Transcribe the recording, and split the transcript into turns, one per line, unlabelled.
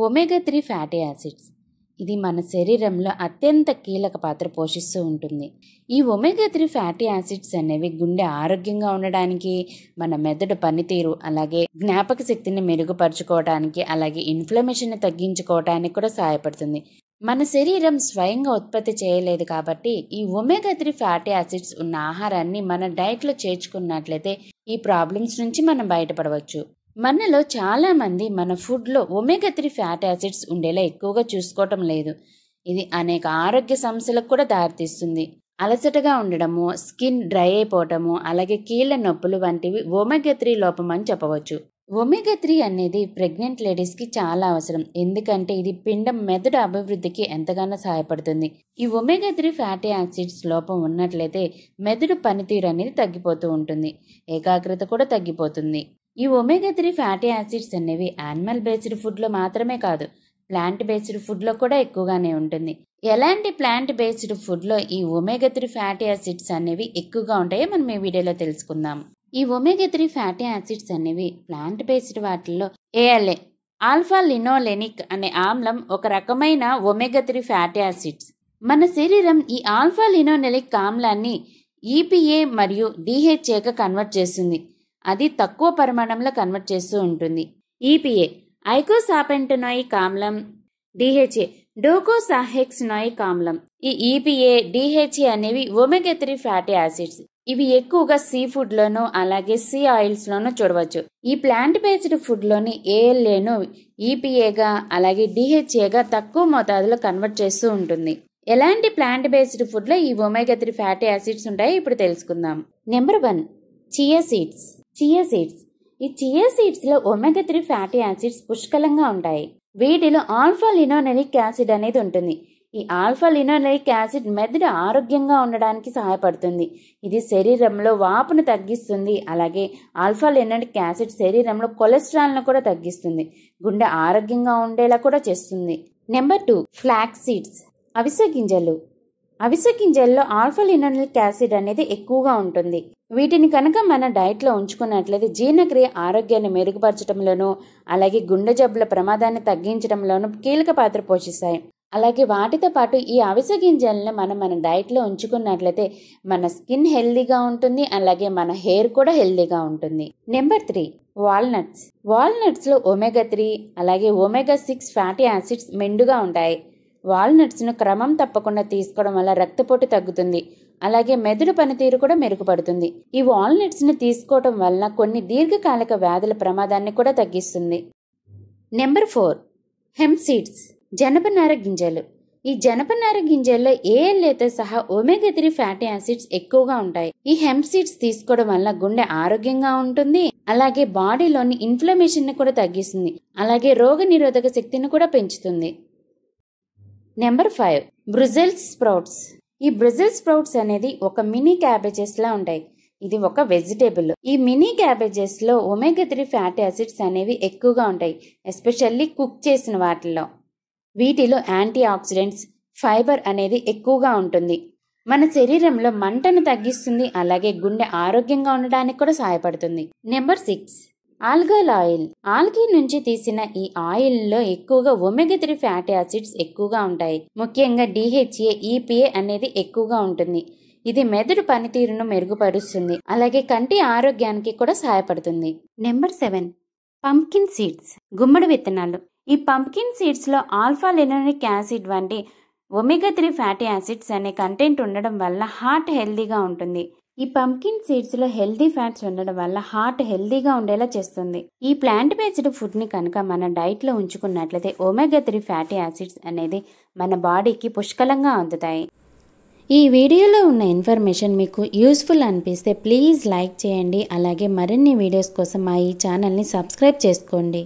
Omega 3 fatty acids ఇది మన శరీరంలో అత్యంత కీలక పాత్ర పోషిస్తూ ఉంటుంది. ఈ ఒమేగా 3 ఫ్యాటీ యాసిడ్స్ అనేవి గుండె ఆరోగ్యంగా ఉండడానికి, మన మెదడు పనితీరు, అలాగే జ్ఞాపక శక్తిని మెరుగుపరుచుకోవడానికి, అలాగే ఇన్ఫ్లమేషన్ని తగ్గించుకోవడానికి కూడా సహాయపడుతుంది. మన శరీరం స్వయంగా ఉత్పత్తి చేయలేదు కాబట్టి ఈ ఒమేగా 3 ఫ్యాటీ యాసిడ్స్ ఉన్న ఆహారాన్ని మన డైట్లో చేర్చుకున్నట్లయితే ఈ ప్రాబ్లమ్స్ నుంచి మనం బయటపడవచ్చు. మనలో చాలా మంది మన ఫుడ్లో ఒమేగా 3 ఫ్యాటీ యాసిడ్స్ ఉండేలా ఎక్కువగా చూసుకోవటం లేదు. ఇది అనేక ఆరోగ్య సమస్యలకు కూడా దారితీస్తుంది. అలసటగా ఉండడము, స్కిన్ డ్రై అయిపోవటము, అలాగే కీళ్ళ నొప్పులు వంటివి ఒమేగా 3 లోపం అని చెప్పవచ్చు. ఒమేగా 3 అనేది ప్రెగ్నెంట్ లేడీస్కి చాలా అవసరం. ఎందుకంటే ఇది పిండం మెదడు అభివృద్ధికి ఎంతగానో సహాయపడుతుంది. ఈ ఒమేగా 3 ఫ్యాటీ యాసిడ్స్ లోపం ఉన్నట్లయితే మెదడు పనితీరు అనేది తగ్గిపోతూ ఉంటుంది, ఏకాగ్రత కూడా తగ్గిపోతుంది. ఈ ఒమేగా 3 ఫ్యాటీ యాసిడ్స్ అనేవి యానిమల్ బేస్డ్ ఫుడ్లో మాత్రమే కాదు, ప్లాంట్ బేస్డ్ ఫుడ్లో కూడా ఎక్కువగానే ఉంటుంది. ఎలాంటి ప్లాంట్ బేస్డ్ ఫుడ్లో ఈ ఒమేగా 3 ఫ్యాటీ యాసిడ్స్ అనేవి ఎక్కువగా ఉంటాయో మనం ఈ వీడియోలో తెలుసుకుందాం. ఈ ఒమేగా 3 ఫ్యాటీ యాసిడ్స్ అనేవి ప్లాంట్ బేస్డ్ వాటిల్లో ALA, ఆల్ఫా లినోలెనిక్ అనే ఆమ్లం ఒక రకమైన ఒమేగా 3 ఫ్యాటీ యాసిడ్స్. మన శరీరం ఈ ఆల్ఫా లినోలెనిక్ ఆమ్లాన్ని EPA మరియు DHAగా కన్వర్ట్ చేస్తుంది. అది తక్కువ పరిమాణంలో కన్వర్ట్ చేస్తూ ఉంటుంది. EPA ఐకోసాపెంటనోయిక్ ఆమ్లం, DHA డోకోసాహెక్సనోయిక్ ఆమ్లం. ఈ EPA, DHA అనేవి ఒమేగా 3 ఫ్యాటీ యాసిడ్స్. ఇవి ఎక్కువగా సీ ఫుడ్ లోను, అలాగే సీ ఆయిల్స్ లోను చూడవచ్చు. ఈ ప్లాంట్ బేస్డ్ ఫుడ్ లోని ALAను EPAగా, అలాగే DHAగా తక్కువ మోతాదులో కన్వర్ట్ చేస్తూ ఉంటుంది. ఎలాంటి ప్లాంట్ బేస్డ్ ఫుడ్ లో ఈ ఒమేగా 3 ఫ్యాటీ యాసిడ్స్ ఉంటాయో ఇప్పుడు తెలుసుకుందాం. Number 1, chia seeds. ఈ చియా సీడ్స్ లో ఒమేగా 3 ఫ్యాటీ యాసిడ్స్ పుష్కలంగా ఉంటాయి. వీటిలో ఆల్ఫా లినోలెనిక్ యాసిడ్ అనేది ఉంటుంది. ఈ ఆల్ఫా లినోలెనిక్ యాసిడ్ మెదడు ఆరోగ్యంగా ఉండడానికి సహాయపడుతుంది. ఇది శరీరంలో వాపును తగ్గిస్తుంది. అలాగే ఆల్ఫా లినోలెనిక్ యాసిడ్ శరీరంలో కొలెస్ట్రాల్ను కూడా తగ్గిస్తుంది, గుండె ఆరోగ్యంగా ఉండేలా కూడా చేస్తుంది. Number 2, flax seeds. అవిసె గింజల్లో ఆల్ఫా లినోలెనిక్ యాసిడ్ అనేది ఎక్కువగా ఉంటుంది. వీటిని కనుక మన డైట్లో ఉంచుకున్నట్లయితే జీర్ణక్రియ ఆరోగ్యాన్ని మెరుగుపరచడంలోనూ, అలాగే గుండె జబ్బుల ప్రమాదాన్ని తగ్గించడంలోనూ కీలక పాత్ర పోషిస్తాయి. అలాగే వాటితో పాటు ఈ అవిసె గింజలను మన డైట్లో ఉంచుకున్నట్లయితే మన స్కిన్ హెల్దీగా ఉంటుంది, అలాగే మన హెయిర్ కూడా హెల్దీగా ఉంటుంది. నెంబర్ 3, వాల్నట్స్ లో ఒమేగా 3 అలాగే ఒమేగా 6 ఫ్యాటీ యాసిడ్స్ మెండుగా ఉంటాయి. వాల్నట్స్ను క్రమం తప్పకుండా తీసుకోవడం వల్ల రక్తపోటు తగ్గుతుంది, అలాగే మెదడు పనితీరు కూడా మెరుగుపడుతుంది. ఈ వాల్నట్స్ను తీసుకోవడం వలన కొన్ని దీర్ఘకాలిక వ్యాధుల ప్రమాదాన్ని కూడా తగ్గిస్తుంది. Number 4, hemp seeds. జనపనార గింజలు. ఈ జనపనార గింజల్లో ALAతో సహా ఒమేగా 3 ఫ్యాటీ యాసిడ్స్ ఎక్కువగా ఉంటాయి. ఈ హెంప్ సీడ్స్ తీసుకోవడం వల్ల గుండె ఆరోగ్యంగా ఉంటుంది, అలాగే బాడీలోని ఇన్ఫ్లమేషన్ ని కూడా తగ్గిస్తుంది, అలాగే రోగ నిరోధక శక్తిని కూడా పెంచుతుంది. Number 5, Brussels sprouts. ఈ బ్రుజెల్స్ స్ప్రౌట్స్ అనేది ఒక మినీ క్యాబేజెస్ లా ఉంటాయి. ఇది ఒక వెజిటేబుల్. ఈ మినీ క్యాబేజెస్ లో ఒమేగా 3 ఫ్యాటీ యాసిడ్స్ అనేవి ఎక్కువగా ఉంటాయి, ఎస్పెషల్లీ కుక్ చేసిన వాటిల్లో. వీటిలో యాంటీ ఆక్సిడెంట్స్, ఫైబర్ అనేది ఎక్కువగా ఉంటుంది. మన శరీరంలో మంటను తగ్గిస్తుంది, అలాగే గుండె ఆరోగ్యంగా ఉండడానికి కూడా సహాయపడుతుంది. Number 6, algal oil. ఆల్గీ నుంచి తీసిన ఈ ఆయిల్ లో ఎక్కువగా ఒమేగా 3 ఫ్యాటీ యాసిడ్స్ ఎక్కువగా ఉంటాయి. ముఖ్యంగా DHA, EPA అనేది ఎక్కువగా ఉంటుంది. ఇది మెదడు పనితీరును మెరుగుపరుస్తుంది, అలాగే కంటి ఆరోగ్యానికి కూడా సహాయపడుతుంది. Number 7, pumpkin seeds. గుమ్మడి విత్తనాలు. ఈ పంప్కిన్ సీడ్స్ లో ఆల్ఫా లినోలెనిక్ యాసిడ్ వంటి ఒమేగా 3 ఫ్యాటీ యాసిడ్స్ అనే కంటెంట్ ఉండడం వల్ల హార్ట్ హెల్దీగా ఉంటుంది. ఈ పంప్కిన్ సీడ్స్ లో హెల్దీ ఫ్యాట్స్ ఉండడం వల్ల హార్ట్ హెల్దీగా ఉండేలా చేస్తుంది. ఈ ప్లాంట్ బేస్డ్ ఫుడ్ ని కనుక మన డైట్ లో ఉంచుకున్నట్లయితే ఒమేగా 3 ఫ్యాటీ యాసిడ్స్ అనేది మన బాడీకి పుష్కలంగా అందుతాయి. ఈ వీడియోలో ఉన్న ఇన్ఫర్మేషన్ మీకు యూస్ఫుల్ అనిపిస్తే ప్లీజ్ లైక్ చేయండి, అలాగే మరిన్ని వీడియోస్ కోసం మా ఈ ఛానల్ని సబ్స్క్రైబ్ చేసుకోండి.